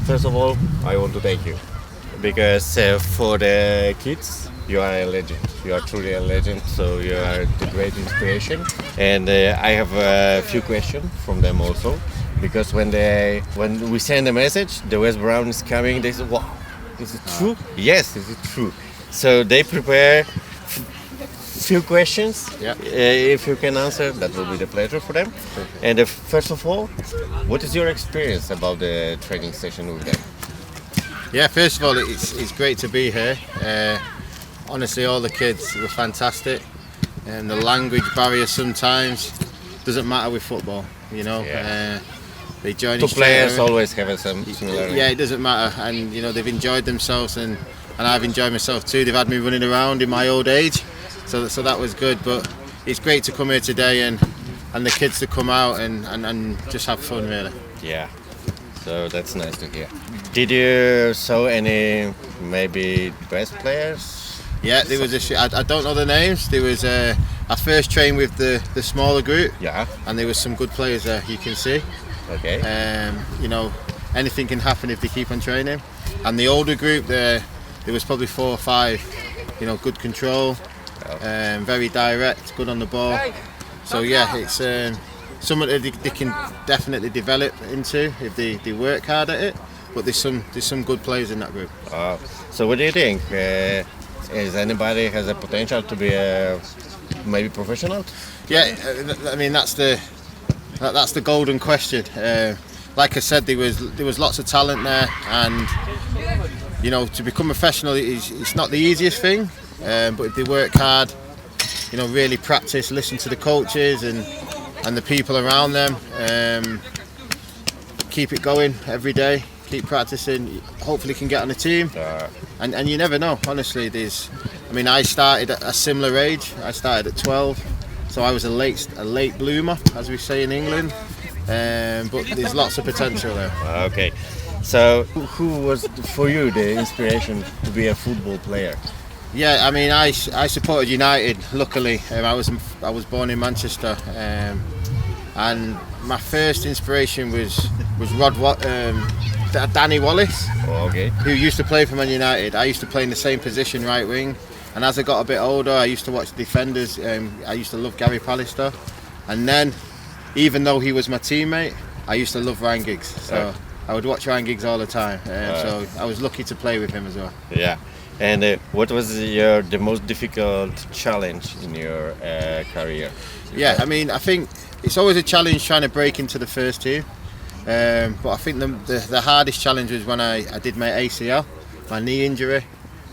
First of all, I want to thank you because for the kids, you are a legend. You are truly a legend. So you are the great inspiration. And I have a few questions from them also, because when we send a message, the Wesem Brownem is coming. They say, "Wow, is it true?" Yes, is it true? So they prepare few questions. Yeah. If you can answer, that will be the pleasure for them. Perfect. And first of all, what is your experience about the training session with them? Yeah, first of all, it's great to be here. Honestly, all the kids were fantastic, and the language barrier sometimes doesn't matter with football. You know, they join. Two players always have some similarity. Yeah, it doesn't matter, and you know they've enjoyed themselves, and I've enjoyed myself too. They've had me running around in my old age, so that was good. But it's great to come here today and the kids to come out and just have fun, really. Yeah, so that's nice to hear. Did you saw any maybe best players? Yeah, there was I don't know the names. There was I first trained with the smaller group. Yeah. And there was some good players there, you can see. Okay. You know, anything can happen if they keep on training. And the older group there was probably 4 or 5. You know, good control, very direct, good on the ball. So yeah, it's something that they can definitely develop into if they work hard at it. But there's some good players in that group. So what do you think? Is anybody has a potential to be maybe professional? Yeah, I mean that's the golden question. Like I said, there was lots of talent there, and you know, to become professional it's not the easiest thing. But if they work hard, you know, really practice, listen to the coaches and the people around them, keep it going every day, keep practicing, hopefully can get on a team. And you never know, honestly. I started at a similar age. I started at 12, so I was a late bloomer, as we say in England. But there's lots of potential there. Okay, so who was for you the inspiration to be a football player? Yeah, I mean, I supported United. Luckily, I was born in Manchester, and my first inspiration was Danny Wallace, who used to play for Man United. I used to play in the same position, right wing, and as I got a bit older, I used to watch defenders. I used to love Gary Pallister, and then, even though he was my teammate, I used to love Ryan Giggs. So I would watch Ryan Giggs all the time. So I was lucky to play with him as well. Yeah. And what was the most difficult challenge in your career? Yeah, I mean, I think it's always a challenge trying to break into the first team. But I think the hardest challenge was when I did my ACL, my knee injury.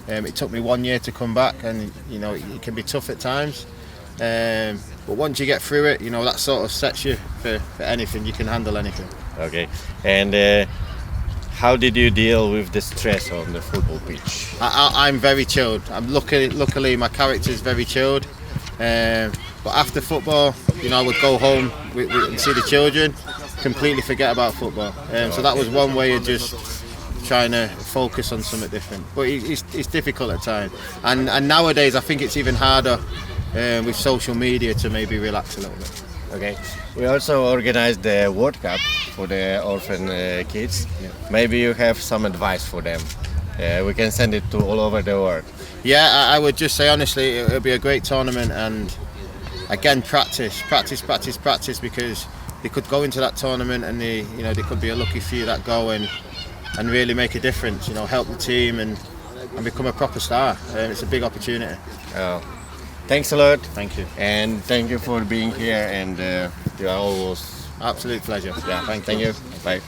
It took me 1 year to come back, and you know it can be tough at times. But once you get through it, you know that sort of sets you for anything. You can handle anything. Okay, and how did you deal with the stress on the football pitch? I'm very chilled. Luckily, my character is very chilled. But after football, you know, I would go home and see the children, completely forget about football. So that was one way of just trying to focus on something different. But it's difficult at times. And nowadays, I think it's even harder with social media to maybe relax a little bit. Okay. We also organized the World Cup for the orphan kids. Yeah. Maybe you have some advice for them. We can send it to all over the world. Yeah, I would just say honestly, it'll be a great tournament, and again, practice, because they could go into that tournament and they could be a lucky few that go and really make a difference. You know, help the team and become a proper star. It's a big opportunity. Thanks a lot. Thank you. And thank you for being here, and you are always absolute pleasure. Yeah, thank you. Bye.